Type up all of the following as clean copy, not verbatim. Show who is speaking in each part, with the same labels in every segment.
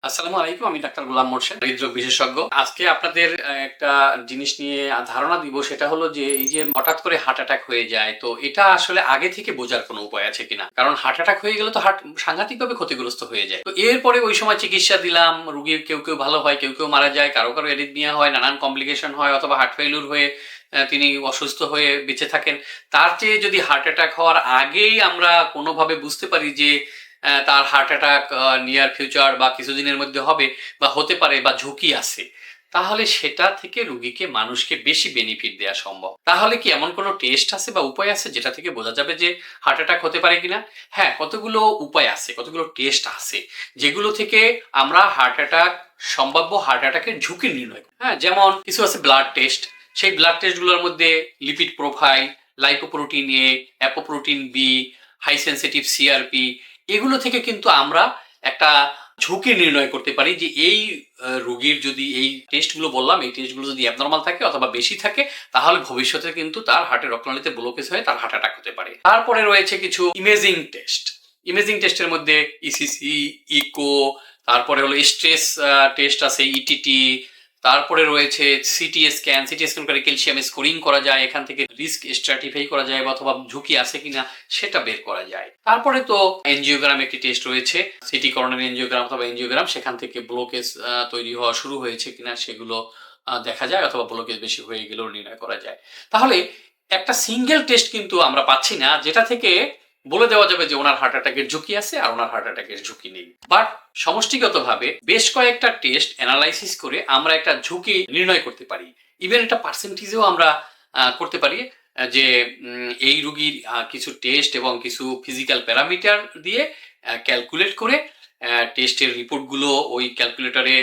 Speaker 1: আসসালামু আলাইকুম। আমি ডাক্তার গোলাম মোর্শেদ, হৃদরোগ বিশেষজ্ঞ। আজকে আপনাদের একটা জিনিস নিয়ে ধারণা দিব, সেটা হলো যে এই যে হঠাৎ করে হার্ট অ্যাটাক হয়ে যায়, তো এটা আসলে আগে থেকে বোঝার কোনো উপায় আছে কিনা? কারণ হার্ট অ্যাটাক হয়ে গেলে তো হার্ট সাংঘাতিকভাবে ক্ষতিগ্রস্ত হয়ে যায়। তো এরপরে ওই সময় চিকিৎসা দিলাম, রোগীর কেউ ভালো হয়, কেউ মারা যায়, কারো অ্যারিথমিয়া হয়, নানান কমপ্লিকেশন হয়, অথবা হার্ট ফেইলিউর হয়ে তিনি অসুস্থ হয়ে বেঁচে থাকেন। তার চেয়ে যদি হার্ট অ্যাটাক হওয়ার আগেই আমরা কোনোভাবে বুঝতে পারি যে তার হার্ট অ্যাটাক নিয়ার ফিউচার বা কিছুদিনের মধ্যে হবে বা হতে পারে বা ঝুঁকি আছে, তাহলে সেটা থেকে রুগীকে মানুষকে বেশি বেনিফিট দেওয়া সম্ভব। তাহলে কি এমন কোনো টেস্ট আছে বা উপায় আছে যেটা থেকে বোঝা যাবে যে হার্ট অ্যাটাক হতে পারে কিনা? হ্যাঁ, কতগুলো উপায় আছে, কতগুলো টেস্ট আছে যেগুলো থেকে আমরা হার্ট অ্যাটাক, সম্ভাব্য হার্ট অ্যাটাকের ঝুঁকি নির্ণয় করি। হ্যাঁ, যেমন কিছু আছে ব্লাড টেস্ট। সেই ব্লাড টেস্টগুলোর মধ্যে লিপিড প্রোফাইল, লাইপোপ্রোটিন এ, অ্যাপোপ্রোটিন বি, হাই সেন্সিটিভ সিআরপি, এগুলো থেকে কিন্তু আমরা একটা ঝুঁকি নির্ণয় করতে পারি যে এই রোগীর যদি এই টেস্টগুলো বললাম, এই টেস্টগুলো যদি অ্যাবনর্মাল থাকে অথবা বেশি থাকে, তাহলে ভবিষ্যতে কিন্তু তার হার্টের রক্তনালীতে ব্লকেজ হয়ে তার হার্ট অ্যাটাক হতে পারে। তারপরে রয়েছে কিছু ইমেজিং টেস্ট। ইমেজিং টেস্টের মধ্যে ইসিসি, ইকো, তারপরে হলো স্ট্রেস টেস্ট আছে, ইটিটি, তারপরে রয়েছে সিটি স্ক্যান। সিটি স্ক্যান করে ক্যালসিয়াম স্কোরিং করা যায়, এখান থেকে রিস্ক স্ট্র্যাটিফাই করা যায় অথবা ঝুঁকি আছে কিনা সেটা বের করা যায়। তারপরে তো এনজিওগ্রাম একটি টেস্ট রয়েছে, সিটি করোনারি এনজিওগ্রাম অথবা এনজিওগ্রাম, সেখান থেকে ব্লকেজ তৈরি হওয়া শুরু হয়েছে কিনা সেগুলো দেখা যায়, অথবা ব্লকেজ বেশি হয়ে গেলেও নির্ণয় করা যায়। তাহলে একটা সিঙ্গেল টেস্ট কিন্তু আমরা পাচ্ছি না যেটা থেকে বলে দেওয়া যাবে যে ওনার হার্ট অ্যাটাকের ঝুঁকি আছে আর ওনার হার্ট অ্যাটাকের ঝুঁকি নেই। বাট সমষ্টিগতভাবে বেশ কয়েকটা টেস্ট অ্যানালাইসিস করে আমরা একটা ঝুঁকি নির্ণয় করতে পারি। ইভেন এটা পার্সেন্টেজেও আমরা করতে পারি যে এই রোগীর কিছু টেস্ট এবং কিছু ফিজিক্যাল প্যারামিটার দিয়ে ক্যালকুলেট করে টেস্টের রিপোর্টগুলো ওই ক্যালকুলেটরে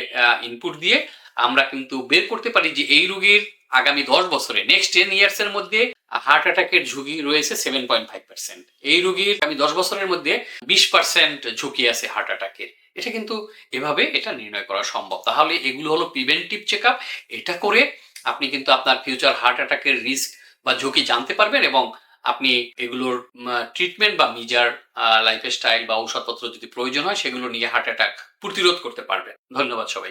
Speaker 1: ইনপুট দিয়ে আমরা কিন্তু বের করতে পারি যে এই রোগীর আগামী 10 বছরে, নেক্সট 10 ইয়ার্স এর মধ্যে হার্ট অ্যাটাকের ঝুঁকি রয়েছে 7.5%। এই রোগীর আগামী 10 বছরের মধ্যে 20% ঝুঁকি আছে হার্ট অ্যাটাকের। এটা কিন্তু এভাবে এটা নির্ণয় করা সম্ভব। তাহলে এগুলো হলো প্রিভেন্টিভ চেক আপ। এটা করে আপনি কিন্তু আপনার ফিউচার হার্ট অ্যাটাকের রিস্ক বা ঝুঁকি জানতে পারবেন, এবং আপনি এগুলোর ট্রিটমেন্ট বা মিজার লাইফস্টাইল বা ঔষধপত্র যদি প্রয়োজন হয় সেগুলো নিয়ে হার্ট অ্যাটাক প্রতিরোধ করতে পারবেন। ধন্যবাদ সবাই।